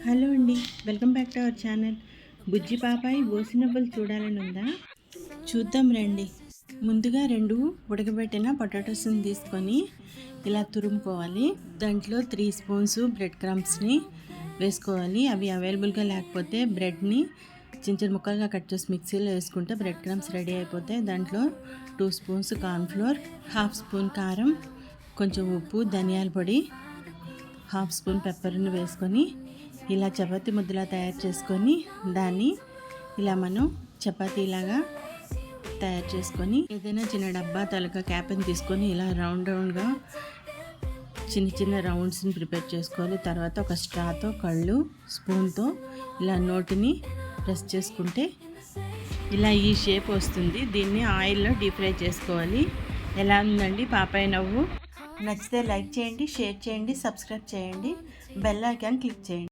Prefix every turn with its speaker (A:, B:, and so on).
A: Hello అండి, welcome back to our channel. బుజ్జి పాపాయి బోసినవ్వలు చూడాలని ఉందా? చూద్దాం రండి. ముందుగా 2 ఉడకబెట్టిన పొటాటోస్ని తీసుకొని ఇలా తురుముకోవాలి. దాంట్లో 3 స్పూన్స్ బ్రెడ్ క్రమ్స్ని వేసుకోవాలి. అవి అవైలబుల్గా లేకపోతే బ్రెడ్ని చిన్న చిన్న ముక్కలుగా కట్ చేసి మిక్సీలో వేసుకుంటే బ్రెడ్ క్రమ్స్ రెడీ అయిపోతాయి. దాంట్లో 2 స్పూన్స్ కార్న్ఫ్లోర్, హాఫ్ స్పూన్ కారం, కొంచెం ఉప్పు, ధనియాల పొడి, హాఫ్ స్పూన్ పెప్పర్ని వేసుకొని ఇలా చపాతీ ముద్దలా తయారు చేసుకొని దాన్ని ఇలా మనం చపాతీలాగా తయారు చేసుకొని ఏదైనా చిన్న డబ్బా తలక క్యాప్ని తీసుకొని ఇలా రౌండ్గా చిన్న చిన్న రౌండ్స్ని ప్రిపేర్ చేసుకోవాలి. తర్వాత ఒక స్ట్రాతో కళ్ళు స్పూన్తో ఇలా నోటిని ప్రెస్ చేసుకుంటే ఇలా ఈ షేప్ వస్తుంది. దీన్ని ఆయిల్లో డీప్ ఫ్రై చేసుకోవాలి. ఎలా ఉందండి పాపాయి నవ్వు? నచ్చితే లైక్ చేయండి, షేర్ చేయండి, సబ్స్క్రైబ్ చేయండి, బెల్ ఐకాన్ క్లిక్ చేయండి.